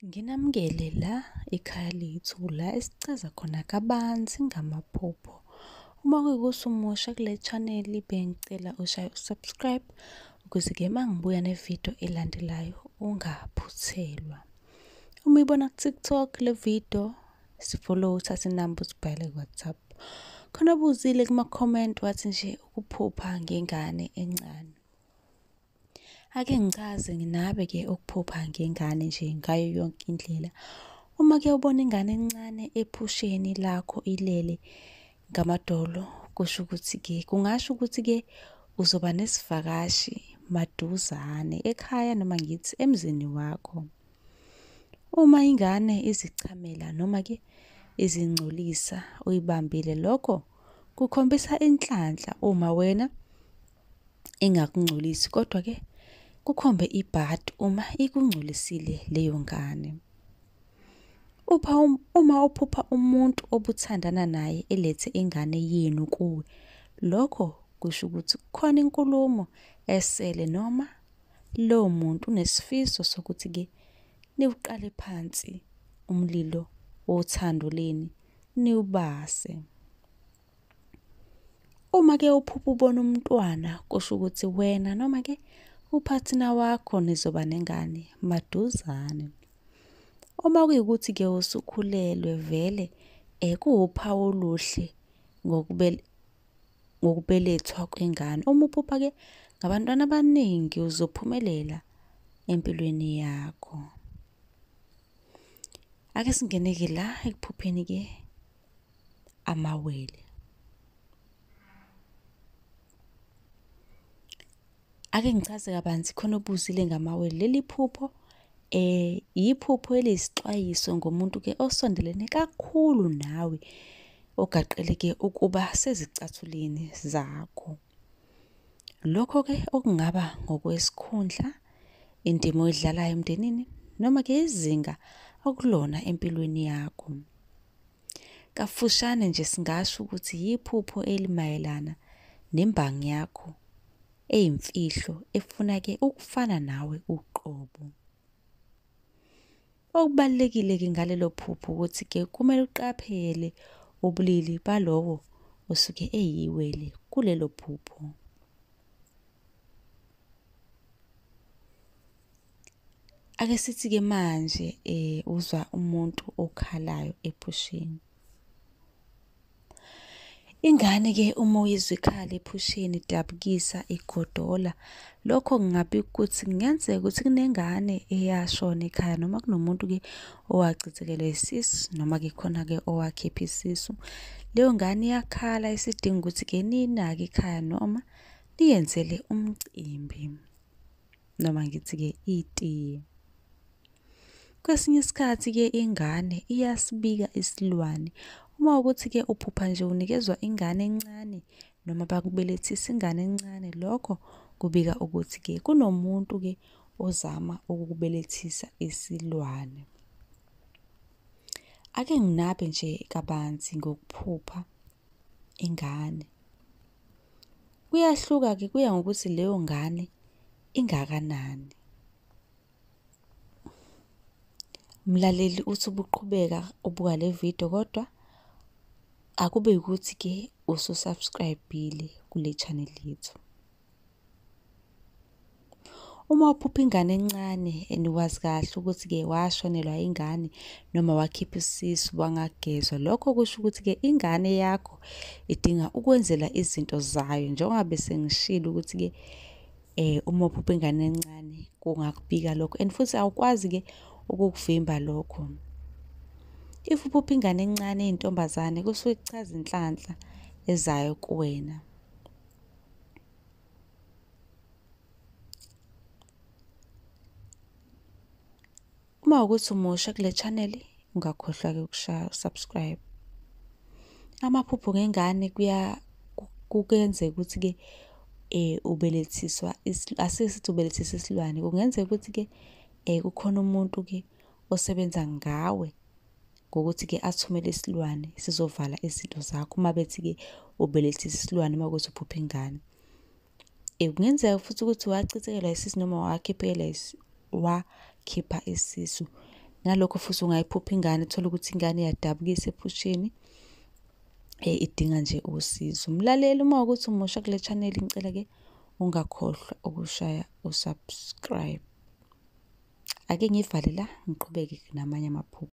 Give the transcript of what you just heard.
Nginamukele la ekhaya lethu la esichaza khona kabanzi ngamaphupho. Uma kuyikuthi umusha kule channel bengicela ushaye usubscribe ukuze-ke mangibuya nevidiyo elandelayo ungaphuthelwa. Uma uyibona ku-TikTok le video sifollow, uthathe inamba usibhale ku-WhatsApp. Khona buzile kuma-comment wathi nje ukuphupha ngengane encane. Ake ngichaze nginabe-ke ukuphupha ngengane nje ngayo yonke indlela. Uma-ke ubona ingane encane ephusheni lakho ilele ngamadolo, kusho ukuthi-ke kungasho ukuthi-ke uzoba nesivakashi maduzane ekhaya noma ngithi emzini wakho. Uma ingane izichamela noma-ke izingcolisa uyibambile, lokho kukhombisa inhlanhla. Uma wena ingakungcolisi kodwa-ke kukhombe ibhadi uma ikungcolisile leyo ngane. Uma uphupha umuntu obuthandana naye elethe ingane yenu kuwe, lokho kusho ukuthi kukhona inkulumo esele noma lowo muntu unesifiso sokuthi-ke niwuqale phansi umlilo wothando leni niwubase. Uma-ke uphupha ubona umntwana, kusho ukuthi wena noma-ke uphathina wakho nizoba nengane maduzane. Uma kuyikuthi-ke usukhulelwe vele kuwuphawu oluhle ngokubelethwa kwengane. Uma uphupha-ke ngabantwana abaningi uzophumelela empilweni yakho. Ake singene-ke la ekuphupheni-ke amawele. Ake ngichaze kabanzi khona obuzile ngamawele. Leli phupho yiphupho eliyisixwayiso ngomuntu-ke osondelene kakhulu nawe, ogaqeleke ukuba sezicathulweni zakho. Lokho-ke okungaba ngokwesikhundla, indima oyidlalayo emndenini noma-ke izinga okulona empilweni yakho. Kafushane nje singasho ukuthi yiphupho elimayelana nembangi yakho eyimfihlo efuna-ke ukufana nawe uqobo. Okubalulekile-ke ngalelo phupho ukuthi-ke kumele uqaphele ubulili balowo osuke eyiwele kulelo phupho. Ake sithi-ke manje uzwa umuntu okhalayo ephusheni. Ingane-ke uma uyizwa ikhala ephusheni idabukisa igodola, lokho kungabe ukuthi kungenzeka ukuthi kunengane eyashona ekhaya noma kunomuntu-ke owachithikelwa isisu noma-ke khona-ke owakhipha isisu. Leyo ngane iyakhala isidinga ukuthi-ke niyinake ekhaya noma niyenzele umcimbi noma ngithi-ke itiye. Kwesinye isikhathi-ke ingane iyasibika isilwane. Uma ukuthi-ke uphupha nje unikezwa ingane encane noma bakubelethisa ingane encane, lokho kubika ukuthi-ke kunomuntu-ke ozama ukukubelethisa isilwane. Ake nginabe nje kabanzi ngokuphupha ingane. Kuyahluka-ke, kuya ngokuthi leyo ngane ingakanani. Mlaleli, uthi ubuqhubeka ubuka le video kodwa akube ukuthi-ke ususubscribe-ile kule channel yethu. Uma uphupha ingane encane and wazi kahle ukuthi-ke washonelwa ingane noma wakhipha isisu wangagezwa, lokho kusho ukuthi-ke ingane yakho idinga ukwenzela izinto zayo. Njengoba sengishilo ukuthi-ke uma uphupha ingane encane kungakubika lokho and futhi awukwazi-ke ukukuvimba lokho. If uphupha ingane encane eyintombazane kusuke kuchaza inhlanhla ezayo kuwena. Uma ukuthi umusha kule channel ungakhohlwa-ke ukushaya usubscribe. Amaphupho ngengane kuyenzeka ukuthi-ke ubelethiswa asisithi ubelethisa isilwane. Kungenzeka ukuthi-ke kukhona umuntu-ke osebenza ngawe ngokuthi-ke athumele isilwane sizovala izinto zakho uma bethi-ke ubelethisa isilwane uma kuthi uphupha ingane. Kungenzeka futhi ukuthi wachithekelwa isisu noma wakhipha isisu Nalokho futhi ungayiphupha ingane, uthole ukuthi ingane iyadabukisa ephusheni, idinga nje usizo. Mlaleli, uma ukuthi umusha kule channel, ngicela-ke ungakhohlwa ukushaya u-subscribe. Ake ngivale la, ngiqhubeke namanye amaphupho.